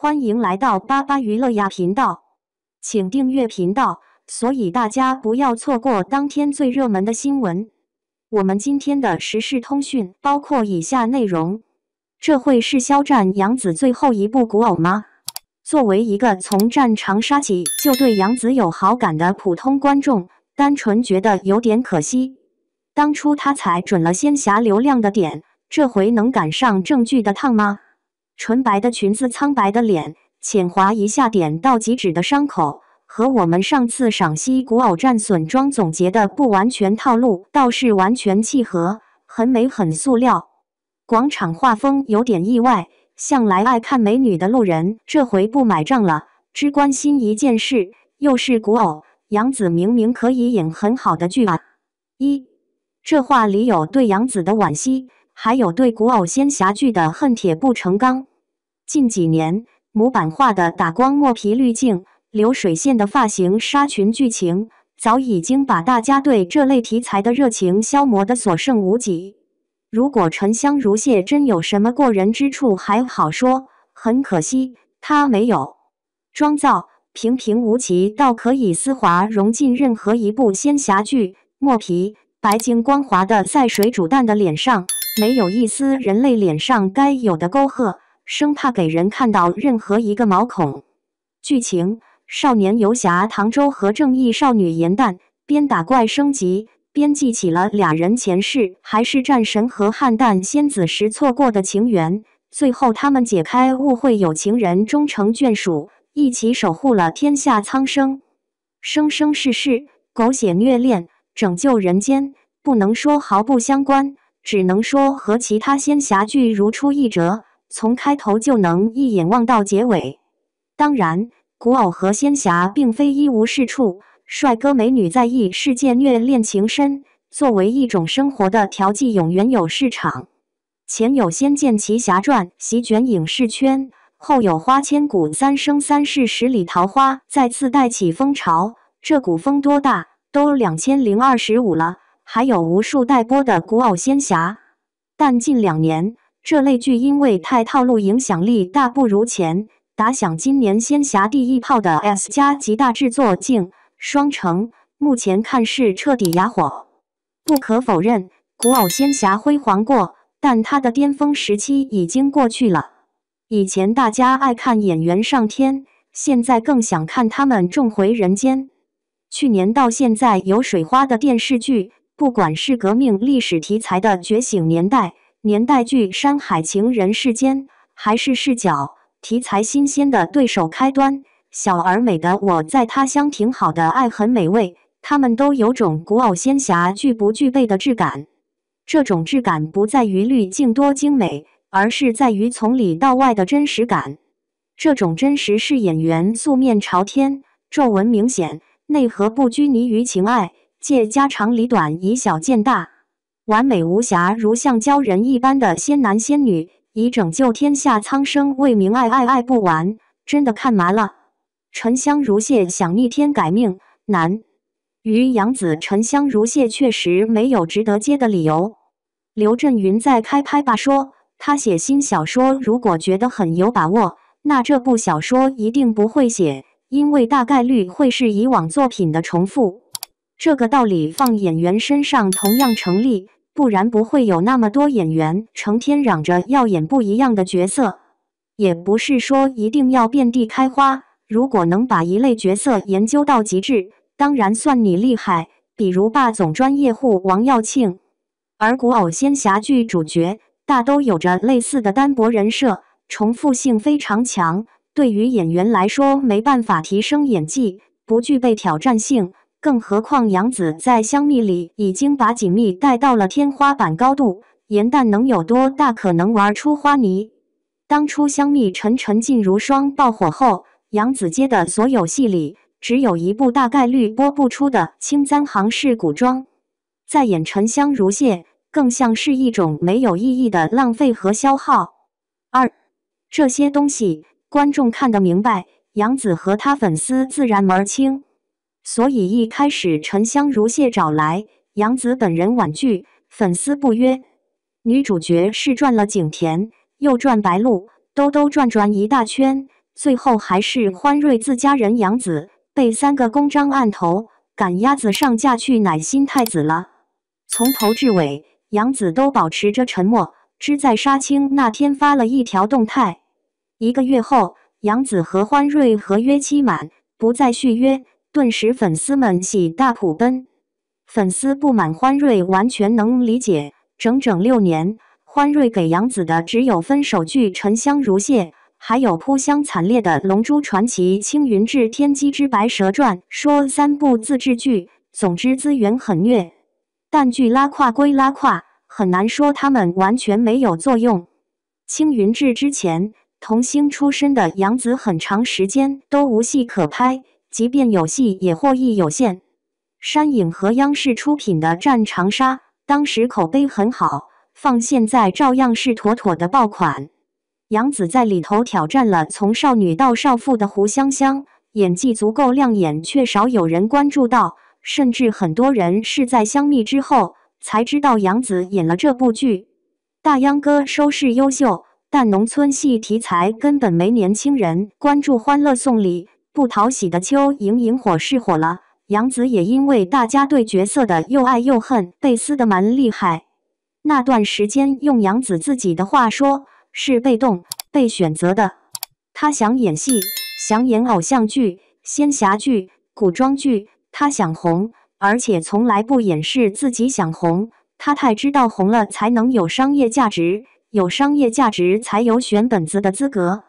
欢迎来到巴巴娱乐呀频道，请订阅频道，所以大家不要错过当天最热门的新闻。我们今天的时事通讯包括以下内容：这会是肖战杨紫最后一部古偶吗？作为一个从战长沙起就对杨紫有好感的普通观众，单纯觉得有点可惜。当初他踩准了仙侠流量的点，这回能赶上正剧的趟吗？纯白的裙子，苍白的脸，浅滑一下点到即止的伤口，和我们上次赏析古偶战损装总结的不完全套路倒是完全契合，很美很塑料。广场画风有点意外，向来爱看美女的路人这回不买账了，只关心一件事，又是古偶，杨紫明明可以演很好的剧啊。这话里有对杨紫的惋惜，还有对古偶仙侠剧的恨铁不成钢。近几年，模板化的打光墨皮滤镜、流水线的发型、纱裙剧情，早已经把大家对这类题材的热情消磨得所剩无几。如果沉香如屑真有什么过人之处还好说，很可惜，她没有。妆造平平无奇到可以丝滑融进任何一部仙侠剧，墨皮白净光滑的在水煮蛋的脸上，没有一丝人类脸上该有的沟壑，生怕给人看到任何一个毛孔。剧情：少年游侠唐周和正义少女颜淡边打怪升级，边记起了俩人前世还是战神和汉诞仙子时错过的情缘。最后他们解开误会，有情人终成眷属，一起守护了天下苍生。生生世世，狗血虐恋，拯救人间，不能说毫不相关，只能说和其他仙侠剧如出一辙，从开头就能一眼望到结尾。当然，古偶和仙侠并非一无是处，帅哥美女在异世界虐恋情深，作为一种生活的调剂永远有市场。前有《仙剑奇侠传》席卷影视圈，后有《花千骨》三生三世十里桃花再次带起风潮，这股风多大？都2025了，还有无数待播的古偶仙侠。但近2年，这类剧因为太套路，影响力大不如前。打响今年仙侠第一炮的 S+ 极大制作镜双城，目前看是彻底哑火。不可否认，古偶仙侠辉煌过，但它的巅峰时期已经过去了。以前大家爱看演员上天，现在更想看他们重回人间。去年到现在有水花的电视剧，不管是革命历史题材的《觉醒年代》、年代剧《山海情人世间》，还是视角题材新鲜的《对手开端》、小而美的《我在他乡挺好的爱很美味》，他们都有种古偶仙侠剧不具备的质感。这种质感不在于滤镜多精美，而是在于从里到外的真实感。这种真实是演员素面朝天，皱纹明显，内核不拘泥于情爱，借家长里短以小见大，完美无瑕，如像鲛人一般的仙男仙女，以拯救天下苍生为名爱不完，真的看麻了。沉香如屑想逆天改命难，于杨紫沉香如屑确实没有值得接的理由。刘震云在开拍吧说，他写新小说如果觉得很有把握，那这部小说一定不会写，因为大概率会是以往作品的重复。这个道理放演员身上同样成立，不然不会有那么多演员成天嚷着要演不一样的角色。也不是说一定要遍地开花，如果能把一类角色研究到极致，当然算你厉害，比如霸总专业户王耀庆。而古偶仙侠剧主角大都有着类似的单薄人设，重复性非常强，对于演员来说没办法提升演技，不具备挑战性。更何况杨紫在香蜜里已经把锦觅带到了天花板高度，颜淡能有多大可能玩出花泥？当初香蜜沉烬如霜爆火后，杨紫接的所有戏里，只有一部大概率播不出的清簪行式古装。再演沉香如屑，更像是一种没有意义的浪费和消耗。这些东西观众看得明白，杨紫和她粉丝自然门儿清。所以一开始沉香如屑找来，杨紫本人婉拒，粉丝不约。女主角是转了景甜，又转白鹿，兜转一大圈，最后还是欢瑞自家人养子被3个公章按头，赶鸭子上架去奶新太子了。从头至尾，养子都保持着沉默，只在杀青那天发了一条动态。1个月后，养子和欢瑞合约期满，不再续约，顿时粉丝们喜大普奔。粉丝不满欢瑞完全能理解，整整6年，欢瑞给养子的只有分手剧《沉香如屑》，还有扑香惨烈的《龙珠传奇》《青云志天机之白蛇传》，说3部自制剧，总之资源很虐。但剧拉胯归拉胯，很难说他们完全没有作用。青云志之前，童星出身的养子很长时间都无戏可拍，即便有戏也获益有限。山影和央视出品的《战长沙》当时口碑很好，放现在照样是妥妥的爆款。养子在里头挑战了从少女到少妇的胡湘湘，演技足够亮眼，却少有人关注到，甚至很多人是在相密之后才知道养子演了这部剧。大秧歌收视优秀，但农村戏题材根本没年轻人关注。欢乐颂里不讨喜的邱莹莹火是火了，养子也因为大家对角色的又爱又恨被撕得蛮厉害。那段时间用养子自己的话说，是被动被选择的。他想演戏，想演偶像剧、仙侠剧、古装剧，他想红，而且从来不掩饰自己想红。他太知道红了才能有商业价值，有商业价值才有选本子的资格。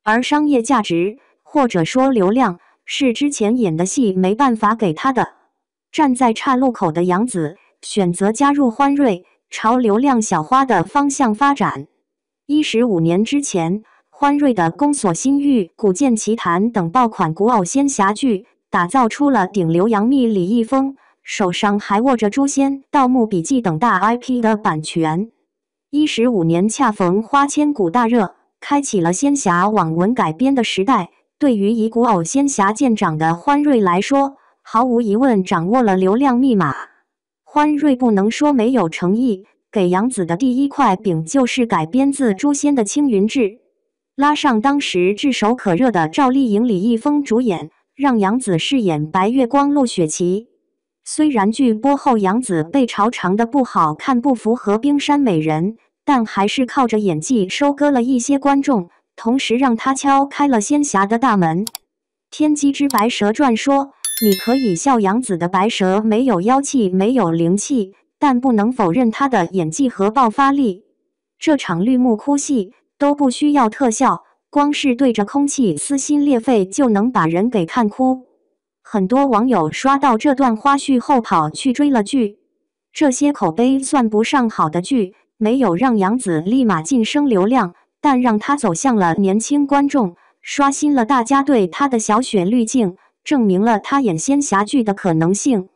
而商业价值，或者说流量，是之前演的戏没办法给他的。站在岔路口的养子选择加入欢瑞，朝流量小花的方向发展。15年之前，欢瑞的《宫锁心玉》《古剑奇谭》等爆款古偶仙侠剧，打造出了顶流杨幂、李易峰，手上还握着《诛仙》《盗墓笔记》等大 IP 的版权。15年恰逢花千骨大热，开启了仙侠网文改编的时代。对于以古偶仙侠见长的欢瑞来说，毫无疑问掌握了流量密码。欢瑞不能说没有诚意，给养子的第一块饼就是改编自《诛仙》的《青云志》，拉上当时炙手可热的赵丽颖、李易峰主演，让养子饰演白月光、陆雪琪。虽然剧播后养子被嘲长得不好看，不符合冰山美人，但还是靠着演技收割了一些观众，同时让他敲开了仙侠的大门。天机之白蛇传说，你可以笑养子的白蛇没有妖气，没有灵气，但不能否认他的演技和爆发力。这场绿幕哭戏都不需要特效，光是对着空气撕心裂肺就能把人给看哭。很多网友刷到这段花絮后跑去追了剧。这些口碑算不上好的剧，没有让养子立马晋升流量，但让他走向了年轻观众，刷新了大家对他的小雪滤镜，证明了他演仙侠剧的可能性。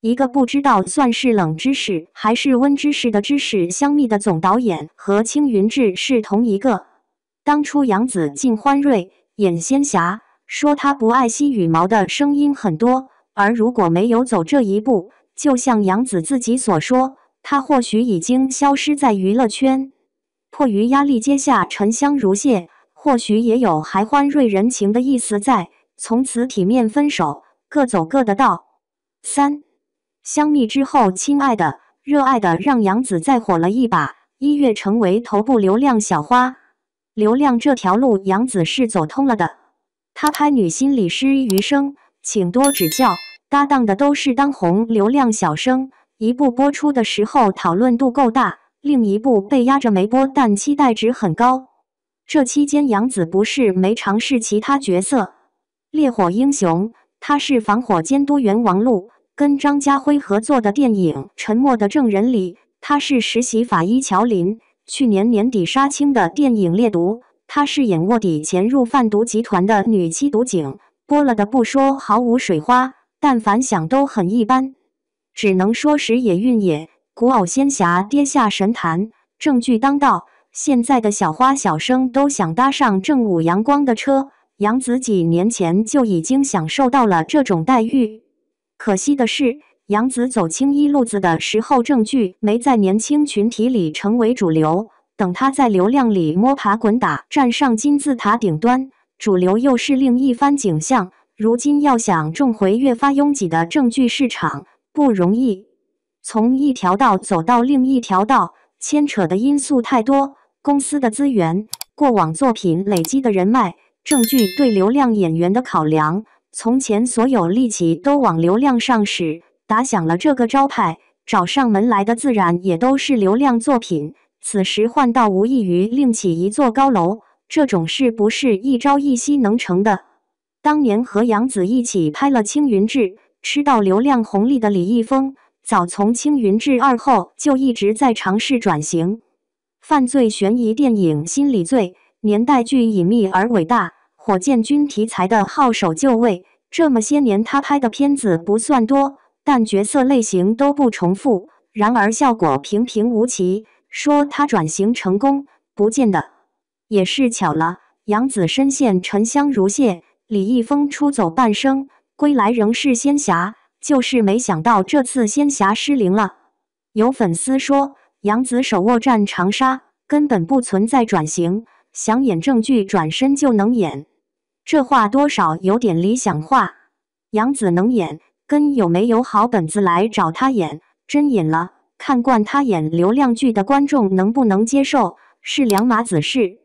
一个不知道算是冷知识还是温知识的知识相密的总导演和青云志是同一个。当初养子进欢瑞演仙侠，说他不爱惜羽毛的声音很多，而如果没有走这一步，就像养子自己所说，他或许已经消失在娱乐圈。迫于压力接下沉香如屑，或许也有还欢瑞人情的意思在，从此体面分手，各走各的道。3相密之后，亲爱的、热爱的让养子再火了一把，1月成为头部流量小花。流量这条路，养子是走通了的。他拍女心理师余生，请多指教，搭档的都是当红流量小生，一部播出的时候讨论度够大，另一部被压着没播，但期待值很高。这期间养子不是没尝试其他角色，烈火英雄他是防火监督员王璐，跟张家辉合作的电影《沉默的证人》里，他是实习法医乔林。去年年底杀青的电影《猎毒》，他饰演卧底潜入贩毒集团的女缉毒警，播了的不说毫无水花，但反响都很一般。只能说时也运也，古偶仙侠跌下神坛，证据当道。现在的小花小生都想搭上正午阳光的车，养子几年前就已经享受到了这种待遇。可惜的是，养子走青衣路子的时候，正剧没在年轻群体里成为主流。等他在流量里摸爬滚打，站上金字塔顶端，主流又是另一番景象。如今要想重回越发拥挤的正剧市场不容易，从一条道走到另一条道，牵扯的因素太多，公司的资源、过往作品累积的人脉、正剧对流量演员的考量，从前所有力气都往流量上使，打响了这个招牌，找上门来的自然也都是流量作品。此时换道无异于另起一座高楼，这种事不是一朝一夕能成的。当年和杨紫一起拍了《青云志》，吃到流量红利的李易峰，早从《青云志2》后就一直在尝试转型。犯罪悬疑电影《心理罪》，年代剧隐秘而伟大，火箭军题材的号手就位。这么些年他拍的片子不算多，但角色类型都不重复，然而效果平平无奇。说他转型成功，不见得。也是巧了，杨紫深陷沉香如屑，李易峰出走半生，归来仍是仙侠，就是没想到这次仙侠失灵了。有粉丝说，杨紫手握战长沙，根本不存在转型，想演正剧转身就能演。这话多少有点理想化。杨紫能演，跟有没有好本子来找她演，真演了，看惯她演流量剧的观众能不能接受，是两码子事。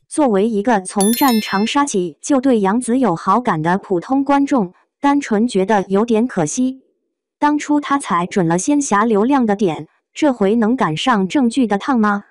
作为一个从战长沙起就对杨紫有好感的普通观众，单纯觉得有点可惜。当初他踩准了仙侠流量的点，这回能赶上正剧的趟吗？